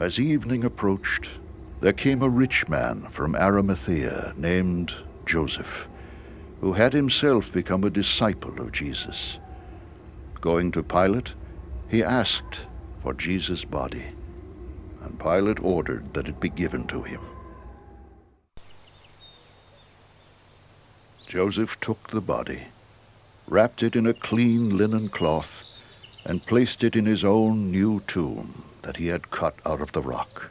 As evening approached, there came a rich man from Arimathaea named Joseph, who had himself become a disciple of Jesus. Going to Pilate, he asked for Jesus' body, and Pilate ordered that it be given to him. Joseph took the body, wrapped it in a clean linen cloth, and placed it in his own new tomb that he had cut out of the rock.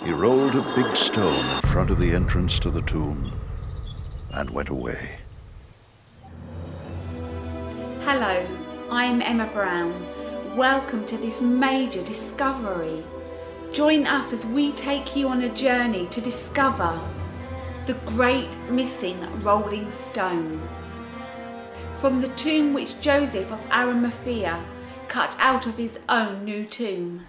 He rolled a big stone in front of the entrance to the tomb and went away. Hello, I'm Emma Brown. Welcome to this major discovery. Join us as we take you on a journey to discover the great missing rolling stone from the tomb which Joseph of Arimathea cut out of his own new tomb.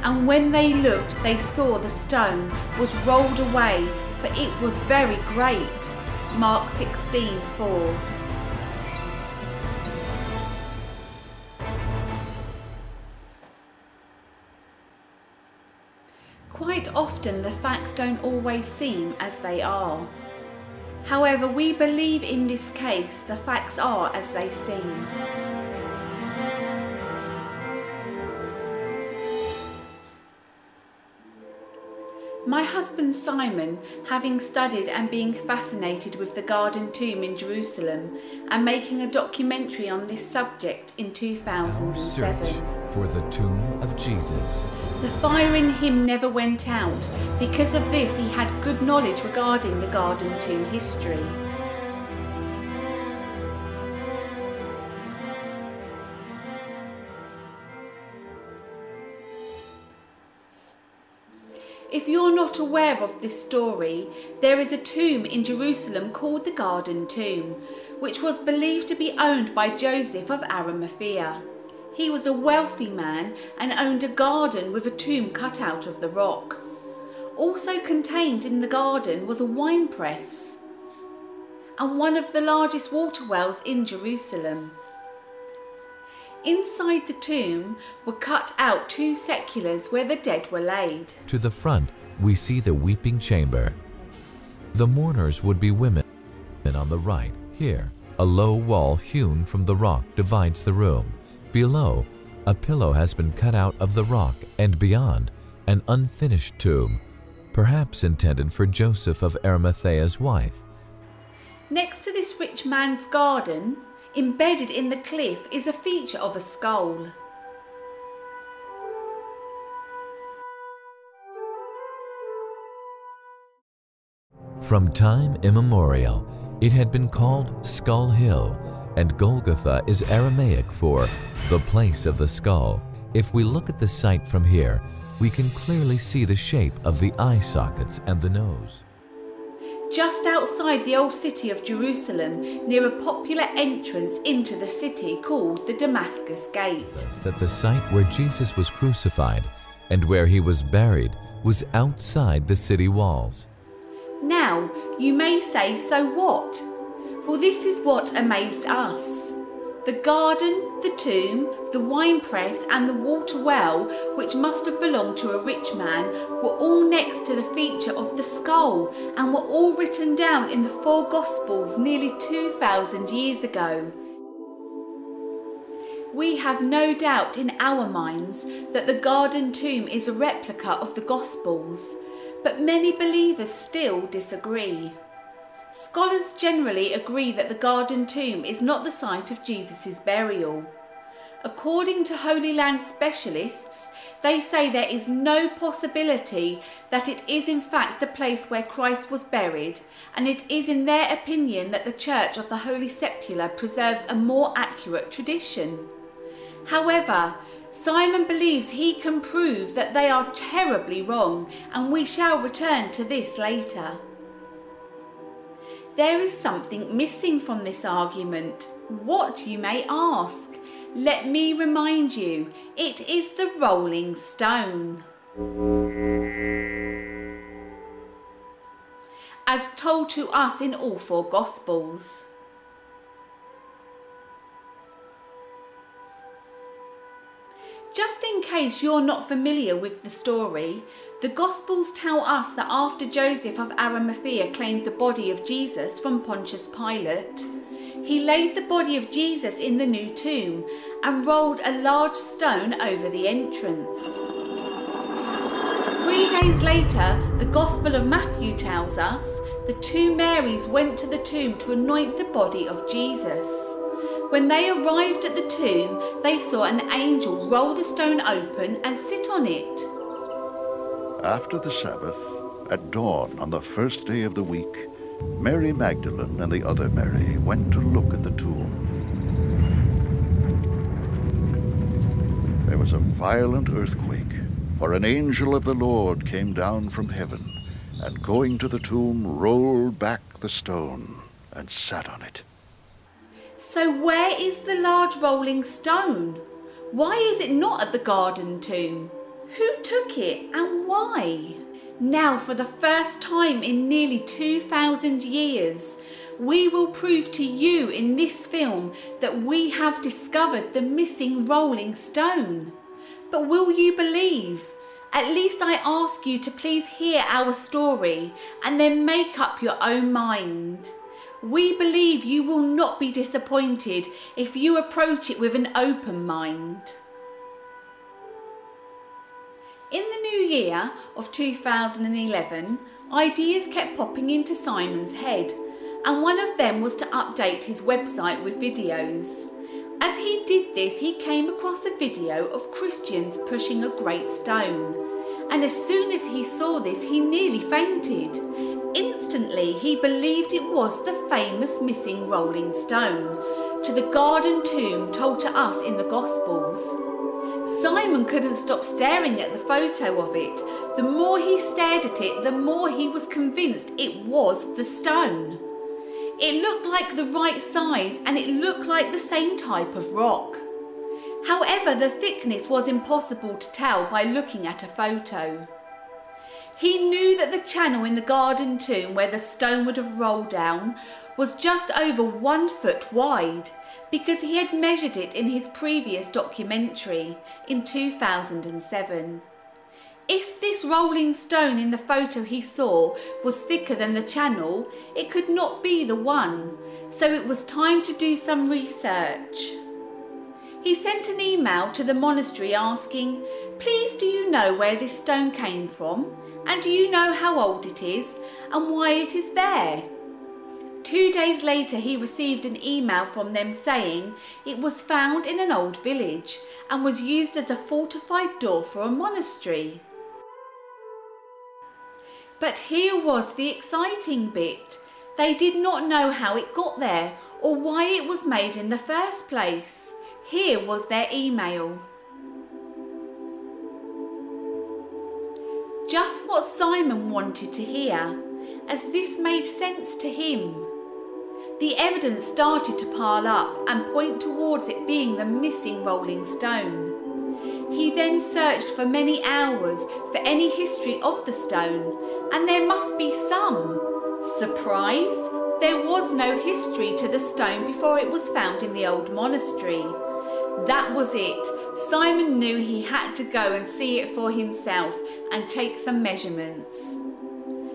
And when they looked, they saw the stone was rolled away, for it was very great. Mark 16:4. Quite often the facts don't always seem as they are. However, we believe in this case the facts are as they seem. My husband Simon, having studied and being fascinated with the Garden Tomb in Jerusalem and making a documentary on this subject in 2007. Our search for the tomb of Jesus. The fire in him never went out. Because of this, he had good knowledge regarding the Garden Tomb history. If you're not aware of this story, there is a tomb in Jerusalem called the Garden Tomb, which was believed to be owned by Joseph of Arimathea. He was a wealthy man and owned a garden with a tomb cut out of the rock. Also contained in the garden was a wine press and one of the largest water wells in Jerusalem. Inside the tomb were cut out two sepulchres where the dead were laid. To the front, we see the weeping chamber. The mourners would be women. And on the right, here, a low wall hewn from the rock divides the room. Below, a pillow has been cut out of the rock, and beyond, an unfinished tomb, perhaps intended for Joseph of Arimathea's wife. Next to this rich man's garden, embedded in the cliff, is a feature of a skull. From time immemorial, it had been called Skull Hill, and Golgotha is Aramaic for the place of the skull. If we look at the site from here, we can clearly see the shape of the eye sockets and the nose. Just outside the old city of Jerusalem, near a popular entrance into the city called the Damascus Gate. That the site where Jesus was crucified and where he was buried was outside the city walls. Now, you may say, so what? Well, this is what amazed us. The garden, the tomb, the wine press and the water well, which must have belonged to a rich man, were all next to the feature of the skull and were all written down in the four Gospels nearly 2,000 years ago. We have no doubt in our minds that the Garden Tomb is a replica of the Gospels, but many believers still disagree. Scholars generally agree that the Garden Tomb is not the site of Jesus' burial. According to Holy Land specialists, they say there is no possibility that it is in fact the place where Christ was buried, and it is in their opinion that the Church of the Holy Sepulchre preserves a more accurate tradition. However, Simon believes he can prove that they are terribly wrong, and we shall return to this later. There is something missing from this argument. What, you may ask? Let me remind you, it is the rolling stone. As told to us in all four Gospels. Just in case you're not familiar with the story, the Gospels tell us that after Joseph of Arimathea claimed the body of Jesus from Pontius Pilate, he laid the body of Jesus in the new tomb and rolled a large stone over the entrance. 3 days later, the Gospel of Matthew tells us, the two Marys went to the tomb to anoint the body of Jesus. When they arrived at the tomb, they saw an angel roll the stone open and sit on it. After the Sabbath, at dawn on the first day of the week, Mary Magdalene and the other Mary went to look at the tomb. There was a violent earthquake, for an angel of the Lord came down from heaven, and going to the tomb, rolled back the stone and sat on it. So where is the large rolling stone? Why is it not at the garden tomb? Who took it and why? Now, for the first time in nearly 2,000 years, we will prove to you in this film that we have discovered the missing rolling stone. But will you believe? At least I ask you to please hear our story and then make up your own mind. We believe you will not be disappointed if you approach it with an open mind. In the new year of 2011, ideas kept popping into Simon's head, and one of them was to update his website with videos. As he did this, he came across a video of Christians pushing a great stone, and as soon as he saw this, he nearly fainted. Instantly, he believed it was the famous missing rolling stone, to the garden tomb told to us in the Gospels. Simon couldn't stop staring at the photo of it. The more he stared at it, the more he was convinced it was the stone. It looked like the right size and it looked like the same type of rock. However, the thickness was impossible to tell by looking at a photo. He knew that the channel in the garden tomb where the stone would have rolled down was just over 1 foot wide, because he had measured it in his previous documentary in 2007. If this rolling stone in the photo he saw was thicker than the channel, it could not be the one, so it was time to do some research. He sent an email to the monastery asking, "Please, do you know where this stone came from? And do you know how old it is and why it is there?" 2 days later, he received an email from them saying it was found in an old village and was used as a fortified door for a monastery. But here was the exciting bit. They did not know how it got there or why it was made in the first place. Here was their email. Just what Simon wanted to hear, as this made sense to him. The evidence started to pile up and point towards it being the missing rolling stone. He then searched for many hours for any history of the stone, and there must be some. Surprise! There was no history to the stone before it was found in the old monastery. That was it. Simon knew he had to go and see it for himself and take some measurements.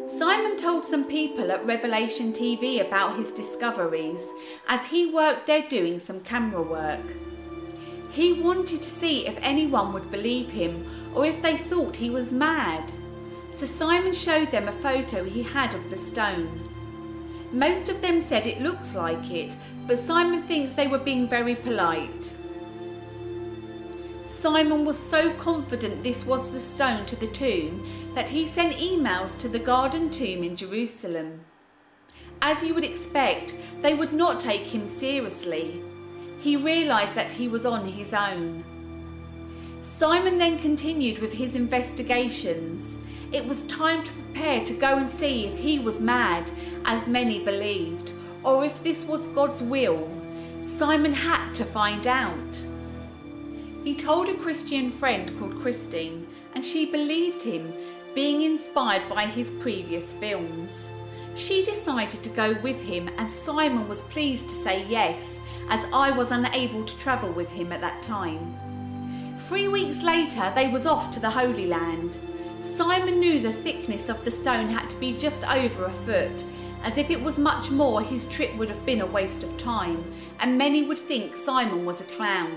Simon told some people at Revelation TV about his discoveries as he worked there doing some camera work. He wanted to see if anyone would believe him or if they thought he was mad. So Simon showed them a photo he had of the stone. Most of them said it looks like it, but Simon thinks they were being very polite. Simon was so confident this was the stone to the tomb that he sent emails to the garden tomb in Jerusalem. As you would expect, they would not take him seriously. He realised that he was on his own. Simon then continued with his investigations. It was time to prepare to go and see if he was mad, as many believed, or if this was God's will. Simon had to find out. He told a Christian friend called Christine, and she believed him, being inspired by his previous films. She decided to go with him, and Simon was pleased to say yes, as I was unable to travel with him at that time. 3 weeks later they was off to the Holy Land. Simon knew the thickness of the stone had to be just over a foot, as if it was much more his trip would have been a waste of time, and many would think Simon was a clown.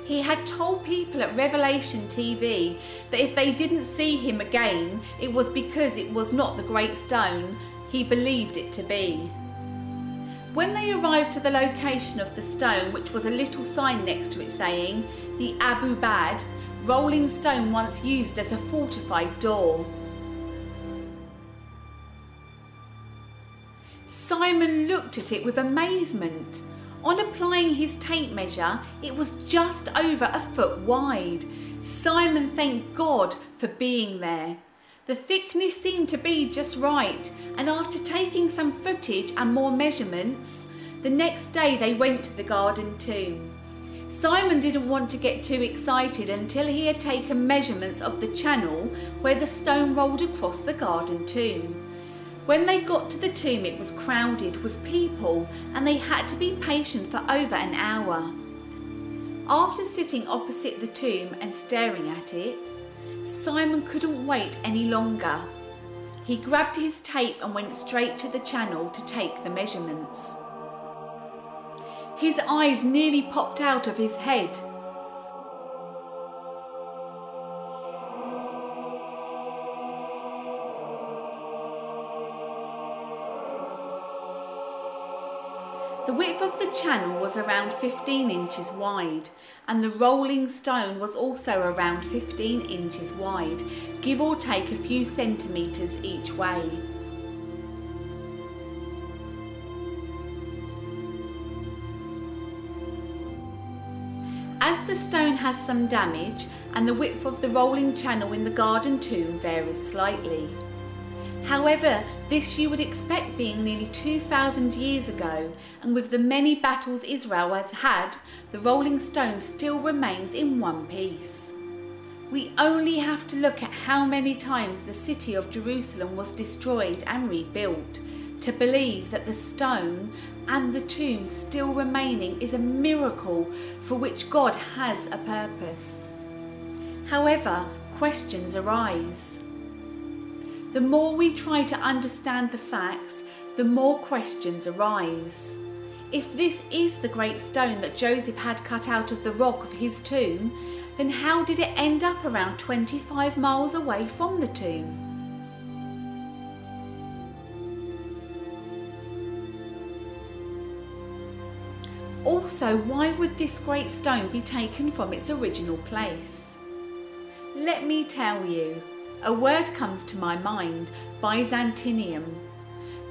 He had told people at Revelation TV that if they didn't see him again, it was because it was not the great stone he believed it to be. When they arrived to the location of the stone, which was a little sign next to it saying, "The Abu Bad, rolling stone once used as a fortified door." Simon looked at it with amazement. On applying his tape measure, it was just over a foot wide. Simon thanked God for being there. The thickness seemed to be just right, and after taking some footage and more measurements, the next day they went to the garden tomb. Simon didn't want to get too excited until he had taken measurements of the channel where the stone rolled across the garden tomb. When they got to the tomb, it was crowded with people, and they had to be patient for over an hour. After sitting opposite the tomb and staring at it, Simon couldn't wait any longer. He grabbed his tape and went straight to the channel to take the measurements. His eyes nearly popped out of his head. The width of the channel was around 15 inches wide, and the rolling stone was also around 15 inches wide, give or take a few centimetres each way. As the stone has some damage, and the width of the rolling channel in the garden tomb varies slightly. However, this you would expect being nearly 2,000 years ago, and with the many battles Israel has had, the rolling stone still remains in one piece. We only have to look at how many times the city of Jerusalem was destroyed and rebuilt to believe that the stone and the tomb still remaining is a miracle for which God has a purpose. However, questions arise. The more we try to understand the facts, the more questions arise. If this is the great stone that Joseph had cut out of the rock of his tomb, then how did it end up around 25 miles away from the tomb? Also, why would this great stone be taken from its original place? Let me tell you. A word comes to my mind, Byzantium.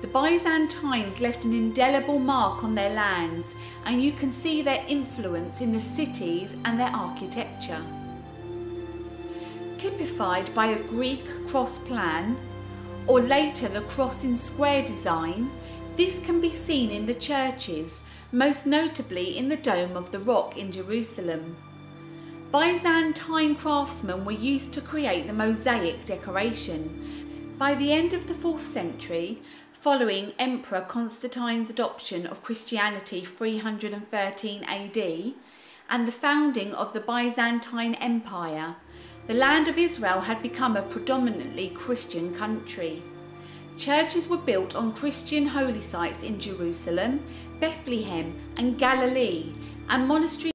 The Byzantines left an indelible mark on their lands, and you can see their influence in the cities and their architecture. Typified by a Greek cross plan, or later the cross in square design, this can be seen in the churches, most notably in the Dome of the Rock in Jerusalem. Byzantine craftsmen were used to create the mosaic decoration. By the end of the 4th century, following Emperor Constantine's adoption of Christianity 313 AD and the founding of the Byzantine Empire, the land of Israel had become a predominantly Christian country. Churches were built on Christian holy sites in Jerusalem, Bethlehem and Galilee, and monasteries